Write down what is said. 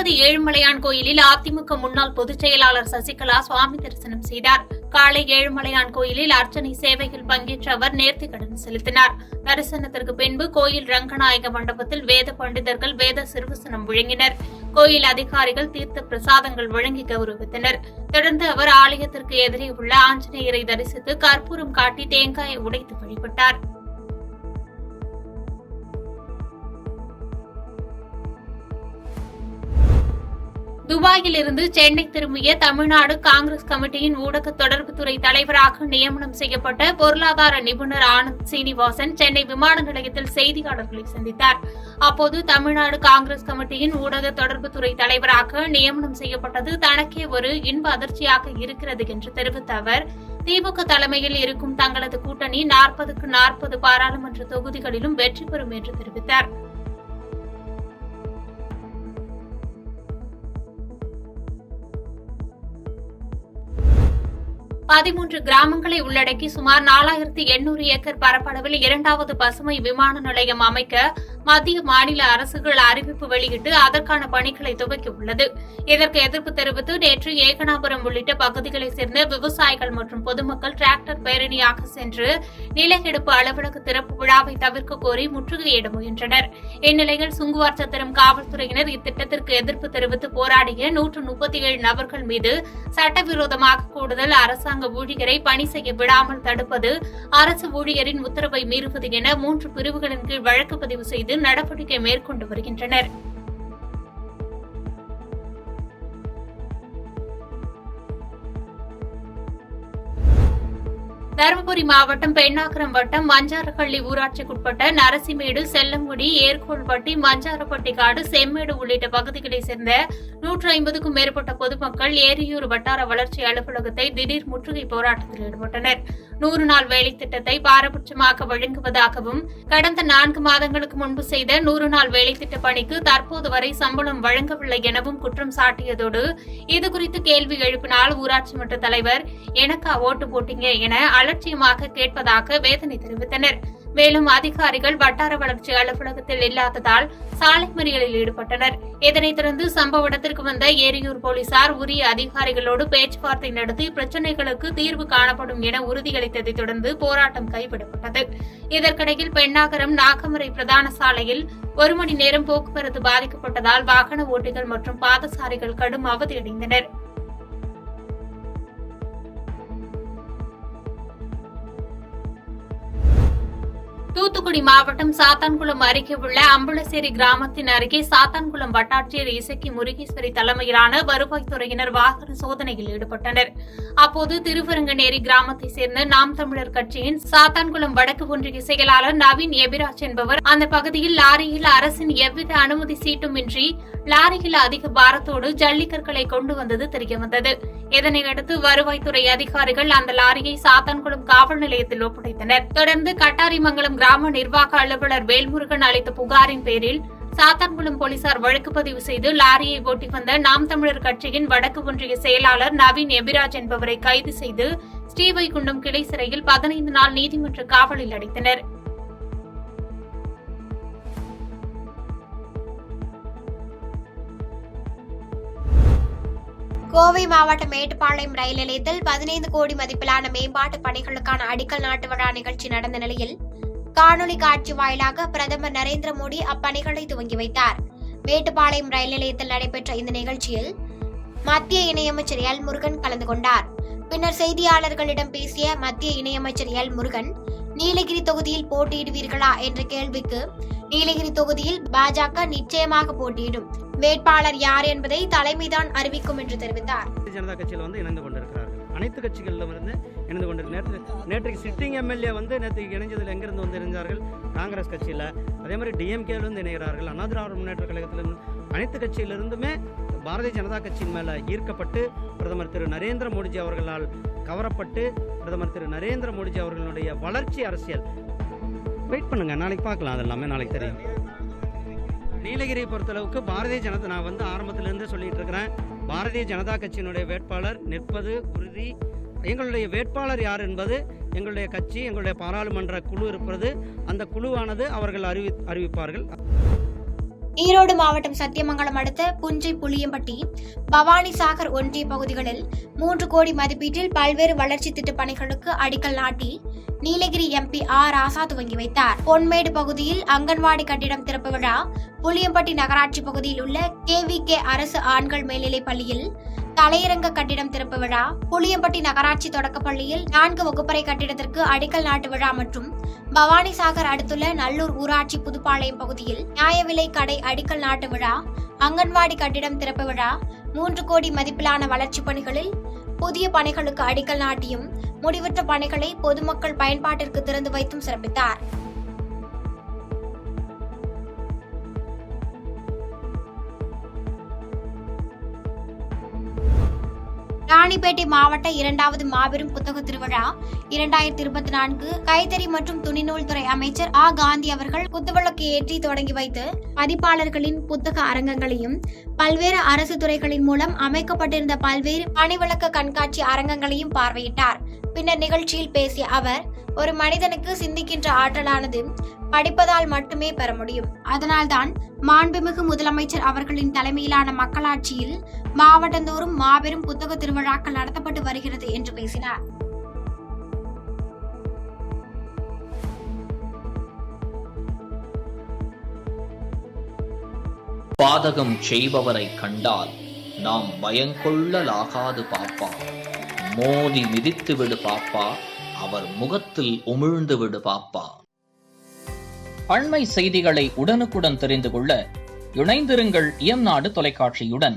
திருப்பதி ஏழுமலையான் கோயிலில் அதிமுக முன்னாள் பொதுச் செயலாளர் சசிகலா சுவாமி தரிசனம் செய்தார். காலை ஏழுமலையான் கோயிலில் அர்ச்சனை சேவையில் பங்கேற்ற அவர் நேர்த்திக்கடன் செலுத்தினார். தரிசனத்திற்கு பின்பு கோயில் ரங்கநாயக மண்டபத்தில் வேத பண்டிதர்கள் வேத சிறுவசனம் வழங்கினர். கோயில் அதிகாரிகள் தீர்த்த பிரசாதங்கள் வழங்கி கௌரவித்தனர். தொடர்ந்து அவர் ஆலயத்திற்கு எதிரே உள்ள ஆஞ்சநேயரை தரிசித்து கற்பூரம் காட்டி தேங்காயை உடைத்து வழிபட்டார். துபாயில் இருந்து சென்னை திரும்பிய தமிழ்நாடு காங்கிரஸ் கமிட்டியின் ஊடக தொடர்புத்துறை தலைவராக நியமனம் செய்யப்பட்ட பொருளாதார நிபுணர் ஆனந்த் சீனிவாசன் சென்னை விமான நிலையத்தில் செய்தியாளர்களை சந்தித்தார். அப்போது தமிழ்நாடு காங்கிரஸ் கமிட்டியின் ஊடக தொடர்புத்துறை தலைவராக நியமனம் செய்யப்பட்டது தனக்கே ஒரு இன்ப அதிர்ச்சியாக இருக்கிறது என்று தெரிவித்த அவர், திமுக தலைமையில் இருக்கும் தங்களது கூட்டணி 40க்கு 40 பாராளுமன்ற தொகுதிகளிலும் வெற்றி பெறும் என்று தெரிவித்தார். பதிமூன்று கிராமங்களை உள்ளடக்கி சுமார் 4800 ஏக்கர் பரப்பளவில் 2வது பசுமை விமான நிலையம் அமைக்க மத்திய மாநில அரசுகள் அறிவிப்பு வெளியிட்டு அதற்கான பணிகளை துவக்கியுள்ளது. இதற்கு எதிர்ப்பு தெரிவித்து நேற்று ஏகனாபுரம் உள்ளிட்ட பகுதிகளைச் சேர்ந்த விவசாயிகள் மற்றும் பொதுமக்கள் டிராக்டர் பேரணியாக சென்று நிலக்கெடுப்பு அலுவலக திறப்பு விழாவை தவிர்க்க கோரி முற்றுகையிட முயன்றனர். இந்நிலையில் சுங்குவார்சத்திரம் காவல்துறையினர் இத்திட்டத்திற்கு எதிர்ப்பு தெரிவித்து போராடிய 137 நபர்கள் மீது சட்டவிரோதமாக கூடுதல் அரசாங்க ஊழியரை பணி செய்ய விடாமல் தடுப்பது, அரசு ஊழியரின் உத்தரவை மீறுவது என 3 பிரிவுகளின் கீழ் வழக்கு பதிவு செய்து நடவடிக்கை மேற்கொண்டு வருகின்றனர். தருமபுரி மாவட்டம் பெண்ணாகரம் வட்டம் மஞ்சாரப்பள்ளி ஊராட்சிக்குட்பட்ட நரசிமேடு, செல்லங்குடி, ஏர்கோள்பட்டி, மஞ்சாரப்பட்டிக்காடு, செம்மேடு உள்ளிட்ட பகுதிகளைச் சேர்ந்த 150க்கும் மேற்பட்ட பொதுமக்கள் ஏரியூர் வட்டார வளர்ச்சி அலுவலகத்தை திடீர் முற்றுகை போராட்டத்தில் ஈடுபட்டனர். 100 நாள் வேலை திட்டத்தை பாரபட்சமாக வழங்குவதாகவும், கடந்த 4 மாதங்களுக்கு முன்பு செய்த 100 நாள் வேலை திட்ட பணிக்கு தற்போது வரை சம்பளம் வழங்கவில்லை எனவும் குற்றம் சாட்டியதோடு, இதுகுறித்து கேள்வி எழுப்பினால் ஊராட்சி மன்ற தலைவர் எனக்கா ஓட்டு போட்டீங்க என அலட்சியமாக கேட்பதாக வேதனை தெரிவித்தனர். மேலும் அதிகாரிகள் வட்டார வளர்ச்சி அலுவலகத்தில் இல்லாததால் சாலை மறியலில் ஈடுபட்டனர். இதனைத் தொடர்ந்து சம்பவ இடத்திற்கு வந்த ஏரியூர் போலீசார் உரிய அதிகாரிகளோடு பேச்சுவார்த்தை நடத்தி பிரச்சினைகளுக்கு தீர்வு காணப்படும் என உறுதியளித்ததைத் தொடர்ந்து போராட்டம் கைவிடப்பட்டது. இதற்கிடையில் பெண்ணாகரம் நாகமரை பிரதான சாலையில் 1 மணி நேரம் போக்குவரத்து பாதிக்கப்பட்டதால் வாகன ஓட்டிகள் மற்றும் பாதசாரிகள் கடும் அவதியடைந்தனர். தூத்துக்குடி மாவட்டம் சாத்தான்குளம் அருகே உள்ள அம்பலசேரி கிராமத்தின் அருகே சாத்தான்குளம் வட்டாட்சியர் இசக்கி முருகேஸ்வரி தலைமையிலான வருவாய்த்துறையினர் வாகன சோதனையில் ஈடுபட்டனர். அப்போது திருவரங்கநேரி கிராமத்தைச் சேர்ந்த நாம் தமிழர் கட்சியின் சாத்தான்குளம் வடக்கு ஒன்றிய செயலாளர் நவீன் எபிராஜ் என்பவர் அந்த பகுதியில் லாரியில் அரசின் எவ்வித அனுமதி சீட்டுமின்றி லாரியில் அதிக பாரத்தோடு ஜல்லிக்கற்களை கொண்டு வந்தது தெரியவந்தது. இதனையடுத்து வருவாய்த்துறை அதிகாரிகள் அந்த லாரியை சாத்தான்குளம் காவல் நிலையத்தில் ஒப்படைத்தனர். தொடர்ந்து கட்டாரிமங்கலம் கிராம நிர்வாக அலுவலர் வேல்முருகன் அளித்த புகாரின் பேரில் சாத்தான்குளம் போலீசார் வழக்கு பதிவு செய்து லாரியை ஓட்டி வந்த நாம் தமிழர் கட்சியின் வடக்கு ஒன்றிய செயலாளர் நவீன் எபிராஜ் என்பவரை கைது செய்து ஸ்ரீவைகுண்டம் கிளை சிறையில் 15 நாள் நீதிமன்ற காவலில் அடைத்தனர். கோவை மாவட்டம் மேட்டுப்பாளையம் ரயில் நிலையத்தில் 15 கோடி மதிப்பிலான மேம்பாட்டு பணிகளுக்கான அடிக்கல் நாட்டு விழா நிகழ்ச்சி நடந்த நிலையில் காணொலி காட்சி வாயிலாக பிரதமர் நரேந்திர மோடி அப்பணிகளை துவங்கி வைத்தார். மேட்டுப்பாளையம் ரயில் நிலையத்தில் நடைபெற்ற இந்த நிகழ்ச்சியில் மத்திய இணையமைச்சர் எல் முருகன் கலந்து கொண்டார். பின்னர் செய்தியாளர்களிடம் பேசிய மத்திய இணையமைச்சர் எல் முருகன், நீலகிரி தொகுதியில் போட்டியிடுவீர்களா என்ற கேள்விக்கு, நீலகிரி தொகுதியில் பாஜக நிச்சயமாக போட்டியிடும், வேட்பாளர் யார் என்பதை தலைமைதான் அறிவிக்கும் என்று தெரிவித்தார். ஜனதா கட்சியில் இணைந்து கொண்டிருக்கிறார்கள். அனைத்து கட்சிகளிலும் இணைந்து கொண்டிருக்கிறார்கள். நேற்றைக்கு சிட்டிங் எம்எல்ஏ நேற்றைக்கு இணைஞ்சதில் எங்கிருந்து இணைந்தார்கள்? காங்கிரஸ் கட்சியில். அதே மாதிரி டிஎம்கேலிருந்து இணைகிறார்கள். அண்ணா திராவிட முன்னேற்ற கழகத்திலிருந்து அனைத்து கட்சியிலிருந்துமே பாரதிய ஜனதா கட்சியின் மேலே ஈர்க்கப்பட்டு பிரதமர் திரு நரேந்திர மோடிஜி அவர்களால் கவரப்பட்டு பிரதமர் திரு நரேந்திர மோடிஜி அவர்களுடைய வளர்ச்சி அரசியல். வெயிட் பண்ணுங்க, நாளைக்கு பார்க்கலாம். அதெல்லாமே நாளைக்கு தெரியும். நீலகிரியை பொறுத்தளவுக்கு பாரதிய ஜனதா, நான் ஆரம்பத்திலிருந்து சொல்லிட்டு இருக்கிறேன், பாரதிய ஜனதா கட்சியினுடைய வேட்பாளர் நிற்பது உறுதி. எங்களுடைய வேட்பாளர் யார் என்பது எங்களுடைய கட்சி, எங்களுடைய பாராளுமன்ற குழு இருப்பது, அந்த குழுவானது அவர்கள் அறிவிப்பார்கள். ஈரோடு மாவட்டம் சத்தியமங்கலம் அடுத்த புஞ்சை புளியம்பட்டி பவானி சாகர் ஒன்றிய பகுதிகளில் 3 கோடி மதிப்பீட்டில் பல்வேறு வளர்ச்சி திட்ட பணிகளுக்கு அடிக்கல் நாட்டி நீலகிரி எம்பி ஆர் ராசா துவங்கி வைத்தார். பொன்மேடு பகுதியில் அங்கன்வாடி கட்டிடம் திறப்பு விழா, புளியம்பட்டி நகராட்சி பகுதியில் உள்ள KVK அரசு ஆண்கள் மேல்நிலைப் பள்ளியில் தலையரங்க கட்டிடம் திறப்பு விழா, புளியம்பட்டி நகராட்சி தொடக்கப்பள்ளியில் 4 வகுப்பறை கட்டிடத்திற்கு அடிக்கல் நாட்டு விழா மற்றும் பவானி சாகர் அடுத்துள்ள நல்லூர் ஊராட்சி புதுப்பாளையம் பகுதியில் நியாய விலை கடை அடிக்கல் நாட்டு விழா, அங்கன்வாடி கட்டிடம் திறப்பு விழா, 3 கோடி மதிப்பிலான வளர்ச்சிப் பணிகளில் புதிய பணிகளுக்கு அடிக்கல் நாட்டியும் முடிவுற்ற பணிகளை பொதுமக்கள் பயன்பாட்டிற்கு திறந்து வைத்தும் சிறப்பித்தார். ராணிப்பேட்டை மாவட்ட 2வது மாபெரும் புத்தக திருவிழா 2024 கைத்தறி மற்றும் துணிநூல் துறை அமைச்சர் ஆ காந்தி அவர்கள் குத்துவிளக்கு ஏற்றி தொடங்கி வைத்து பதிப்பாளர்களின் புத்தக அரங்கங்களையும் பல்வேறு அரசு துறைகளின் மூலம் அமைக்கப்பட்டிருந்த பல்வேறு பணிவிளக்க கண்காட்சி அரங்கங்களையும் பார்வையிட்டார். பின்னர் நிகழ்ச்சியில் பேசிய அவர், ஒரு மனிதனுக்கு சிந்திக்கின்ற ஆற்றலானது படிப்பதால் மட்டுமே பெற முடியும். அதனால்தான் மாண்புமிகு முதலமைச்சர் அவர்களின் தலைமையிலான மக்களாட்சியில் மாவட்டந்தோறும் மாபெரும் புத்தக திருவிழாக்கள் நடத்தப்பட்டு வருகிறது என்று பேசினார். பாதகம் செய்பவரை கண்டால் நாம் பயங்கொள்ளலாகாது பாப்பா, மோதி மிதித்து விடு பாப்பா, அவர் முகத்தில் உமிழ்ந்து விடு பாப்பா. அண்மை செய்திகளை உடனுக்குடன் தெரிந்து கொள்ள இணைந்திருங்கள் இயம்நாடு தொலைக்காட்சியுடன்.